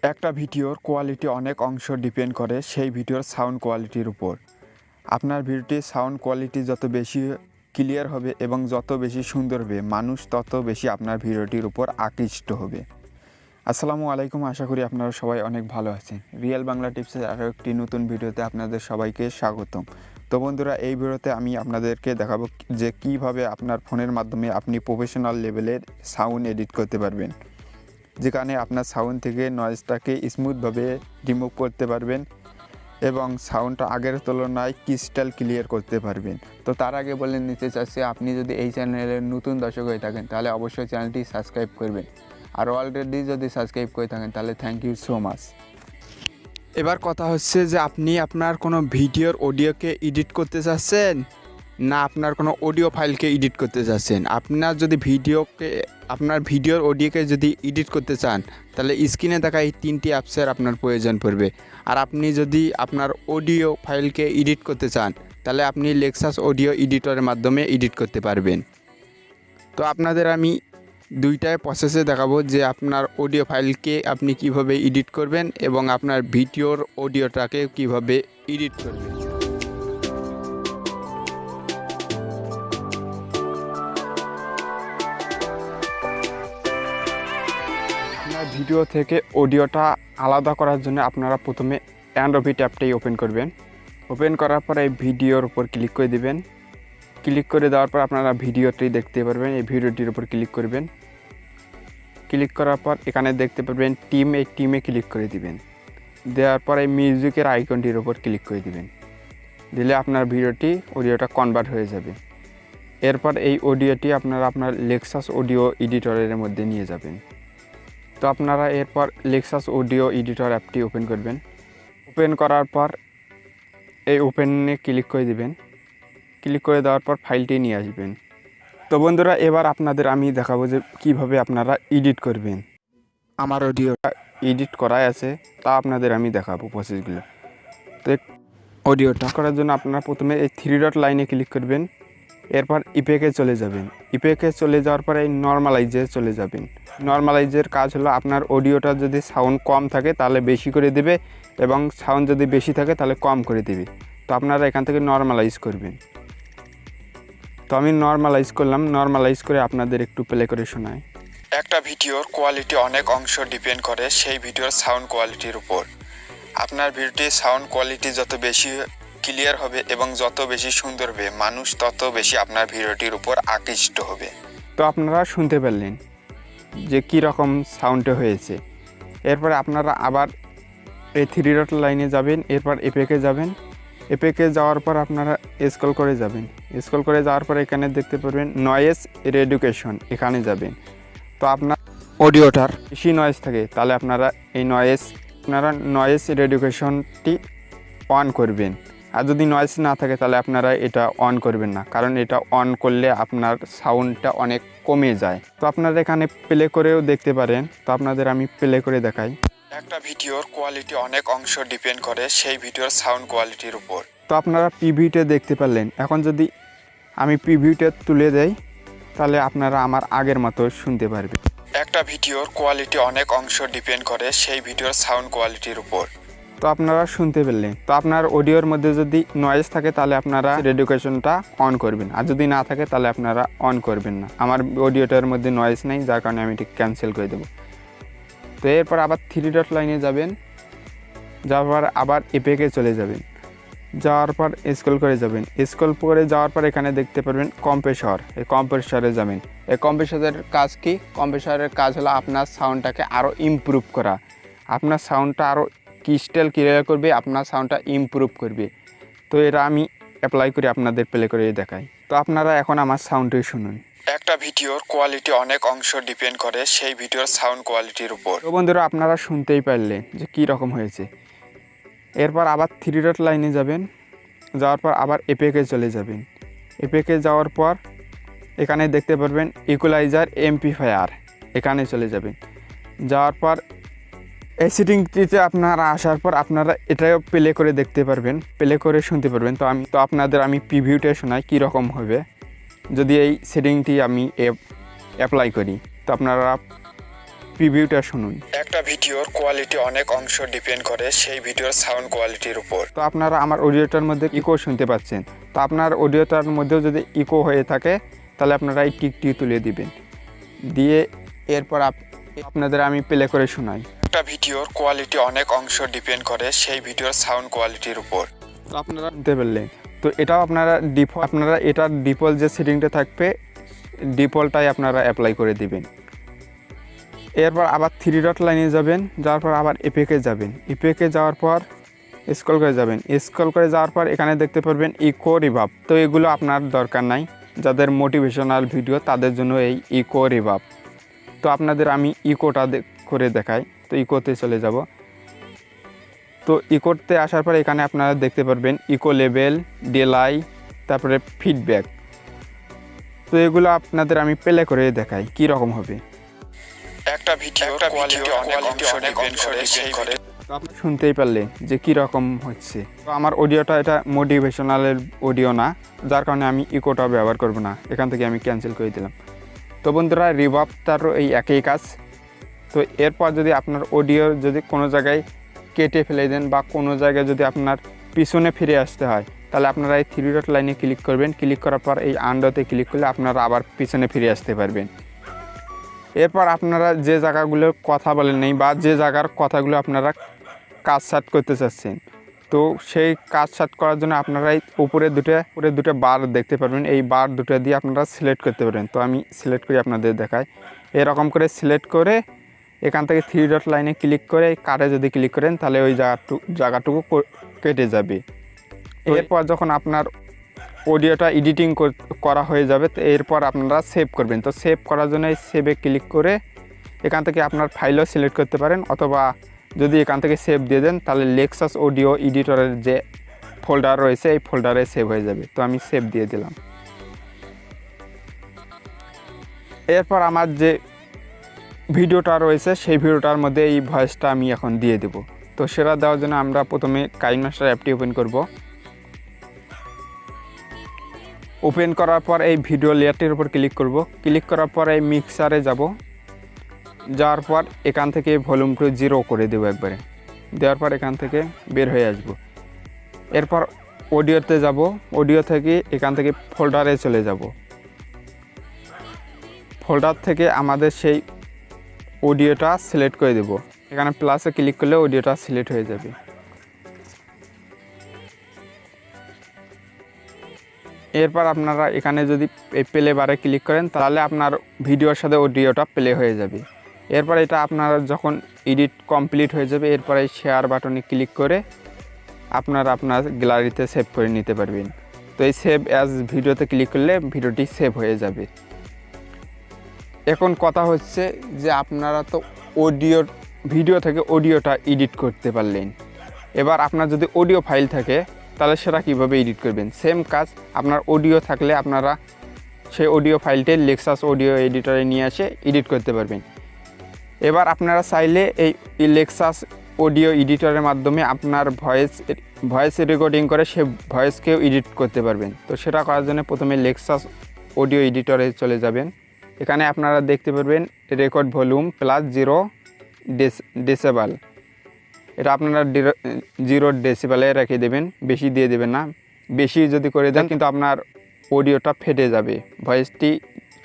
একটা ভিডিওর কোয়ালিটি অনেক অংশ ডিপেন্ড করে সেই ভিডিওর সাউন্ড কোয়ালিটির উপর। আপনার ভিডিওটির সাউন্ড কোয়ালিটি যত বেশি ক্লিয়ার হবে এবং যত বেশি সুন্দর হবে, মানুষ তত বেশি আপনার ভিডিওটির উপর আকৃষ্ট হবে। আসসালামু আলাইকুম, আশা করি আপনারা সবাই অনেক ভালো আছেন। রিয়েল বাংলা টিপসের আরও একটি নতুন ভিডিওতে আপনাদের সবাইকে স্বাগতম। তো বন্ধুরা, এই ভিডিওতে আমি আপনাদেরকে দেখাবো যে কিভাবে আপনার ফোনের মাধ্যমে আপনি প্রফেশনাল লেভেলের সাউন্ড এডিট করতে পারবেন, যেখানে আপনার সাউন্ড থেকে নয়েজটাকে স্মুথভাবে রিমুভ করতে পারবেন এবং সাউন্ডটা আগের তুলনায় ক্রিস্টাল ক্লিয়ার করতে পারবেন। তো তার আগে বলে নিতে চাচ্ছি, আপনি যদি এই চ্যানেলের নতুন দর্শক হয়ে থাকেন তাহলে অবশ্যই চ্যানেলটি সাবস্ক্রাইব করবেন, আর অলরেডি যদি সাবস্ক্রাইব করে থাকেন তাহলে থ্যাংক ইউ সো মাচ। এবার কথা হচ্ছে যে আপনি আপনার কোনো ভিডিওর অডিওকে এডিট করতে চাচ্ছেন না আপনার কোনো অডিও ফাইলকে এডিট করতে চাচ্ছেন। আপনার যদি আপনার ভিডিওর অডিওকে যদি এডিট করতে চান তাহলে স্ক্রিনে দেখা এই তিনটি অ্যাপসের আপনার প্রয়োজন পড়বে। আর আপনি যদি আপনার অডিও ফাইলকে এডিট করতে চান তাহলে আপনি লেক্সাস অডিও এডিটরের মাধ্যমে এডিট করতে পারবেন। তো আপনাদের আমি দুইটাই প্রসেসে দেখাবো যে আপনার অডিও ফাইলকে আপনি কিভাবে এডিট করবেন এবং আপনার ভিডিওর অডিওটাকে কিভাবে এডিট করবেন। আপনার ভিডিও থেকে অডিওটা আলাদা করার জন্য আপনারা প্রথমে অ্যান্ড্রয়েড ট্যাবটাই ওপেন করবেন। ওপেন করার পর এই ভিডিওর উপর ক্লিক করে দিবেন। ক্লিক করে দেওয়ার পর আপনারা ভিডিওটি দেখতে পারবেন। এই ভিডিওটির উপর ক্লিক করবেন। ক্লিক করার পর এখানে দেখতে পারবেন টিম, এই টিমে ক্লিক করে দিবেন। দেওয়ার পর এই মিউজিকের আইকনটির উপর ক্লিক করে দিবেন। দিলে আপনার অডিওটা কনভার্ট হয়ে যাবে। এরপর এই অডিওটি আপনার লেক্সাস অডিও এডিটরের মধ্যে নিয়ে যাবেন। তো আপনারা এরপর লেক্সাস অডিও এডিটর অ্যাপটি ওপেন করবেন। ওপেন করার পর এই ওপেনে ক্লিক করে দিবেন। ক্লিক করে দেওয়ার পর ফাইলটি নিয়ে আসবেন। তো বন্ধুরা, এবার আপনাদের আমি দেখাবো যে কিভাবে আপনারা এডিট করবেন। আমার অডিওটা এডিট করাই আছে, তা আপনাদের আমি দেখাবো প্রসেসগুলো। তো অডিওটা করার জন্য আপনারা প্রথমে এই 3 ডট লাইনে ক্লিক করবেন। এরপর ইফেক্টে চলে যাবেন। ইফেক্টে চলে যাওয়ার পরে এই নর্মালাইজে চলে যাবেন। নর্মালাইজের কাজ হলো আপনার অডিওটা যদি সাউন্ড কম থাকে তাহলে বেশি করে দেবে এবং সাউন্ড যদি বেশি থাকে তাহলে কম করে দেবে। তো আপনারা এখান থেকে নর্মালাইজ করবেন। তো আমি নর্মালাইজ করলাম। নর্মালাইজ করে আপনাদের একটু প্লে করে শোনাই। একটা ভিডিওর কোয়ালিটি অনেক অংশ ডিপেন্ড করে সেই ভিডিওর সাউন্ড কোয়ালিটির উপর। আপনার ভিডিওটির সাউন্ড কোয়ালিটি যত বেশি ক্লিয়ার হবে এবং যত বেশি সুন্দর হবে, মানুষ তত বেশি আপনার ভিডিওটির উপর আকৃষ্ট হবে। তো আপনারা শুনতে পারলেন যে কী রকম সাউন্ডে হয়েছে। এরপরে আপনারা আবার এই 3 ডট লাইনে যাবেন। এরপর এপেকে যাবেন। এপেকে যাওয়ার পর আপনারা স্ক্রল করে যাবেন। স্ক্রল করে যাওয়ার পর এখানে দেখতে পারবেন নয়েজ রিডাকশন, এখানে যাবেন। তো আপনার অডিওটার বেশি নয়েজ থাকে তাহলে আপনারা নয়েজ রিডাকশনটি অন করবেন। আর যদি নয়েজ না থাকে তাহলে আপনারা এটা অন করবেন না, কারণ এটা অন করলে আপনার সাউন্ডটা অনেক কমে যায়। তো আপনারা এখানে প্লে করেও দেখতে পারেন। তো আপনাদের আমি প্লে করে দেখাই। একটা ভিডিওর কোয়ালিটি অনেক অংশ ডিপেন্ড করে সেই ভিডিওর সাউন্ড কোয়ালিটির উপর। তো আপনারা প্রিভিউতে দেখতে পারলেন। এখন যদি আমি প্রিভিউতে তুলে দেই তাহলে আপনারা আমার আগের মতো শুনতে পারবেন। একটা ভিডিওর কোয়ালিটি অনেক অংশ ডিপেন্ড করে সেই ভিডিওর সাউন্ড কোয়ালিটির উপর। তো আপনারা শুনতে পেলেন। তো আপনার অডিওর মধ্যে যদি নয়েজ থাকে তাহলে আপনারা রিডাকশনটা অন করবেন, আর যদি না থাকে তাহলে আপনারা অন করবেন না। আমার অডিওটার মধ্যে নয়েজ নেই, যার কারণে আমি এটা ক্যান্সেল করে দেবো। তো এরপর আবার 3 ডট লাইনে যাবেন। যাওয়ার পর আবার এপেকে চলে যাবেন। যাওয়ার পর স্ক্রল করে যাবেন। স্ক্রল করে যাওয়ার পর এখানে দেখতে পারবেন কম্প্রেসর, এই কম্প্রেসরে যাবেন। এই কম্প্রেসরের কাজ কি? কম্প্রেসরের কাজ হলো আপনার সাউন্ডটাকে আরও ইমপ্রুভ করা, আপনার সাউন্ডটা আরও ক্রিস্টাল ক্লিয়ার করবে, আপনার সাউন্ডটা ইমপ্রুভ করবে। তো এটা আমি অ্যাপ্লাই করে আপনাদের প্লে করে দেখাই। তো আপনারা এখন আমার সাউন্ডটি শুনুন। একটা ভিডিওর কোয়ালিটি অনেক অংশ ডিপেন্ড করে সেই ভিডিওর সাউন্ড কোয়ালিটির উপর। তো বন্ধুরা, আপনারা শুনতেই পারলেন যে কী রকম হয়েছে। এরপর আবার 3 ডট লাইনে যাবেন। যাওয়ার পর আবার এপেকে চলে যাবেন। এপেকে যাওয়ার পর এখানে দেখতে পারবেন ইকুয়ালাইজার এমপ্লিফায়ার, এখানে চলে যাবেন। যাওয়ার পর এই সেটিংটিতে আপনারা আসার পর আপনারা এটাও প্লে করে দেখতে পারবেন, প্লে করে শুনতে পারবেন। তো আপনাদের আমি প্রিভিউটা শোনাই কীরকম হবে যদি এই সেটিংটি আমি অ্যাপ্লাই করি। তো আপনারা প্রিভিউটা শুনুন। একটা ভিডিওর কোয়ালিটি অনেক অংশ ডিপেন্ড করে সেই ভিডিওর সাউন্ড কোয়ালিটির উপর। তো আপনারা আমার অডিওটার মধ্যে ইকো শুনতে পাচ্ছেন, তো আপনার অডিওটার মধ্যেও যদি ইকো হয়ে থাকে তাহলে আপনারা এই টিকটি তুলে দিবেন, দিয়ে এরপর আপনাদের আমি প্লে করে শোনাই। একটা ভিডিওর কোয়ালিটি অনেক অংশ ডিপেন্ড করে সেই ভিডিওর সাউন্ড কোয়ালিটির উপর। তো আপনারা দিতে পারলেন, তো এটাও আপনারা এটার ডিফল্ট যে সেটিংটা থাকবে ডিফল্টটাই আপনারা অ্যাপ্লাই করে দিবেন। এরপর আবার 3 ডট লাইনে যাবেন, যাওয়ার পর আবার ইফেক্টে যাবেন, ইফেক্টে যাওয়ার পর স্ক্রল করে যাবেন, স্ক্রল করে যাওয়ার পর এখানে দেখতে পারবেন ইকো রিভার্ব। তো এগুলো আপনার দরকার নাই, যাদের মোটিভেশনাল ভিডিও তাদের জন্য এই ইকো রিভার্ব। তো আপনাদের আমি ইকোটা করে দেখাই। তো ইকোতে চলে যাব। তো ইকোতে আসার পর এখানে আপনারা দেখতে পারবেন ইকো লেভেল, ডিলাই, তারপরে ফিডব্যাক। তো এগুলো আপনাদের আমি প্লে করে দেখাই কি রকম হবে। একটা ভিডিও কোয়ালিটি অনেক অংশ ডিপেন্ড করে তো আপনি শুনতেই পারলেন যে কি রকম হচ্ছে। তো আমার অডিওটা এটা মোটিভেশনালের অডিও না, যার কারণে আমি ইকোটা ব্যবহার করব না, এখান থেকে আমি ক্যান্সেল করে দিলাম। তো বন্ধুরা, রিভার্ব তারও এই একই কাজ। তো এরপর যদি আপনার অডিও যদি কোনো জায়গায় কেটে ফেলে দেন বা কোনো জায়গায় যদি আপনার পিছনে ফিরে আসতে হয়, তাহলে আপনারা এই 3 ডট লাইনে ক্লিক করবেন, ক্লিক করার পর এই আন্ডোতে ক্লিক করলে আপনারা আবার পিছনে ফিরে আসতে পারবেন। এরপর আপনারা যে জায়গাগুলোর কথা বলেন নেই বা যে জায়গার কথাগুলো আপনারা কাজ সাট করতে চাচ্ছেন, তো সেই কাজ সাট করার জন্য আপনারা এই উপরে দুটো বার দেখতে পারবেন, এই বার দুটো দিয়ে আপনারা সিলেক্ট করতে পারবেন। তো আমি সিলেক্ট করে আপনাদের দেখাই। এরকম করে সিলেক্ট করে এখান থেকে 3 ডট লাইনে ক্লিক করে কাটে যদি ক্লিক করেন তাহলে ওই জায়গাটুকু কেটে যাবে। এরপর যখন আপনার অডিওটা এডিটিং করা হয়ে যাবে, তো এরপর আপনারা সেভ করবেন। তো সেভ করার জন্য এই সেভে ক্লিক করে এখান থেকে আপনার ফাইলও সিলেক্ট করতে পারেন, অথবা যদি এখান থেকে সেভ দিয়ে দেন তাহলে লেক্সাস অডিও এডিটরের যে ফোল্ডার রয়েছে এই ফোল্ডারে সেভ হয়ে যাবে। তো আমি সেভ দিয়ে দিলাম। এরপর আমার যে ভিডিওটা রয়েছে সেই ভিডিওটার মধ্যে এই ভয়েসটা আমি এখন দিয়ে দেব। তো সেটা দেওয়ার জন্য আমরা প্রথমে কাইনমাস্টার অ্যাপটি ওপেন করব। ওপেন করার পর এই ভিডিও লেয়ারটির উপর ক্লিক করব, ক্লিক করার পর এই মিক্সারে যাব, যাওয়ার পর এখান থেকে ভলিউমটা 0 করে দেবো একবারে, দেওয়ার পর এখান থেকে বের হয়ে আসব। এরপর অডিওতে যাব, অডিও থেকে এখান থেকে ফোল্ডারে চলে যাব, ফোল্ডার থেকে আমাদের সেই অডিওটা সিলেক্ট করে দেব। এখানে প্লাসে ক্লিক করলে অডিওটা সিলেক্ট হয়ে যাবে। এরপর আপনারা এখানে যদি এই প্লে বারে ক্লিক করেন তাহলে আপনার ভিডিওর সাথে অডিওটা প্লে হয়ে যাবে। এরপর এটা আপনারা যখন এডিট কমপ্লিট হয়ে যাবে, এরপর এই শেয়ার বাটনে ক্লিক করে আপনারা আপনার গ্যালারিতে সেভ করে নিতে পারবেন। তো এই সেভ অ্যাজ ভিডিওতে ক্লিক করলে ভিডিওটি সেভ হয়ে যাবে। এখন কথা হচ্ছে যে আপনারা তো ভিডিও থেকে অডিওটা এডিট করতে পারলেন, এবার আপনার যদি অডিও ফাইল থাকে তাহলে সেটা কীভাবে এডিট করবেন। সেম কাজ, আপনার অডিও থাকলে আপনারা সেই অডিও ফাইলটি লেক্সাস অডিও এডিটরে নিয়ে এসে এডিট করতে পারবেন। এবার আপনারা চাইলে এই লেক্সাস অডিও এডিটরের মাধ্যমে আপনার ভয়েস রেকর্ডিং করে সে ভয়েসকেও এডিট করতে পারবেন। তো সেটা করার জন্য প্রথমে লেক্সাস অডিও এডিটরে চলে যাবেন। এখানে আপনারা দেখতে পারবেন রেকর্ড ভলিউম +0 ডেসিবেল, এটা আপনারা 0 ডেসিবেলে রেখে দেবেন, বেশি দিয়ে দেবেন না। বেশি যদি করে দেন কিন্তু আপনার অডিওটা ফেটে যাবে, ভয়েসটি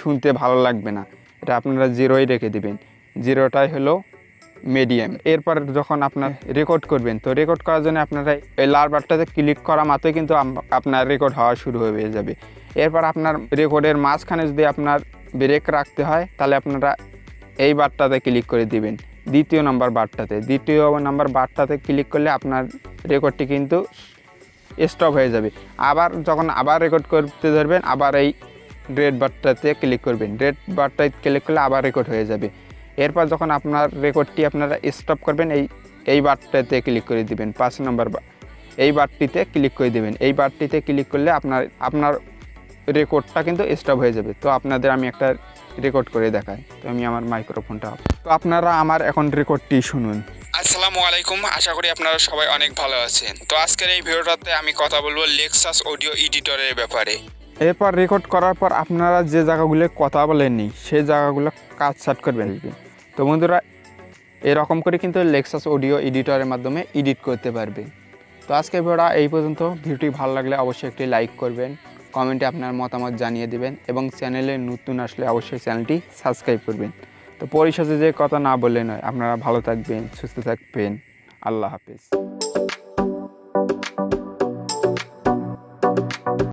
শুনতে ভালো লাগবে না। এটা আপনারা 0ই রেখে দেবেন, 0টাই হলো মিডিয়াম। এরপর যখন আপনার রেকর্ড করবেন, তো রেকর্ড করার জন্য আপনারা এই লাল বাটনটাতে ক্লিক করা মাত্রই কিন্তু আপনার রেকর্ড হওয়া শুরু হয়ে যাবে। এরপর আপনার রেকর্ডের মাঝখানে যদি আপনার ব্রেক রাখতে হয় তাহলে আপনারা এই বারটাতে ক্লিক করে দিবেন, দ্বিতীয় নাম্বার বারটাতে ক্লিক করলে আপনার রেকর্ডটি কিন্তু স্টপ হয়ে যাবে। যখন আবার রেকর্ড করতে ধরবেন আবার এই রেড বারটাতে ক্লিক করবেন, রেড বারটায় ক্লিক করলে আবার রেকর্ড হয়ে যাবে। এরপর যখন আপনার রেকর্ডটি আপনারা স্টপ করবেন এই বারটাতে ক্লিক করে দিবেন, 5 নম্বর এই বারটিতে ক্লিক করে দিবেন। এই বারটিতে ক্লিক করলে আপনার রেকর্ডটা কিন্তু স্টপ হয়ে যাবে। তো আপনাদের আমি একটা রেকর্ড করে দেখাই। তো আমি আমার মাইক্রোফোনটা তো আপনারা আমার এখন রেকর্ডটি শুনুন। আসসালামু আলাইকুম, আশা করি আপনারা সবাই অনেক ভালো আছেন। তো আজকের এই ভিডিওটাতে আমি কথা বলবো লেক্সাস অডিও এডিটরের ব্যাপারে। এরপর রেকর্ড করার পর আপনারা যে জায়গাগুলো কথা বলেননি সেই জায়গাগুলো কাজ সাট করবেন। তো তো বন্ধুরা এরকম করে কিন্তু লেক্সাস অডিও এডিটরের মাধ্যমে এডিট করতে পারবেন। তো আজকের ভিডিওটা এই পর্যন্ত। ভিডিওটি ভালো লাগলে অবশ্যই একটি লাইক করবেন, কমেন্টে আপনার মতামত জানিয়ে দেবেন এবং চ্যানেলে নতুন আসলে অবশ্যই চ্যানেলটি সাবস্ক্রাইব করবেন। তো পরিশেষে যে কথা না বললে নয়, আপনারা ভালো থাকবেন, সুস্থ থাকবেন। আল্লাহ হাফেজ।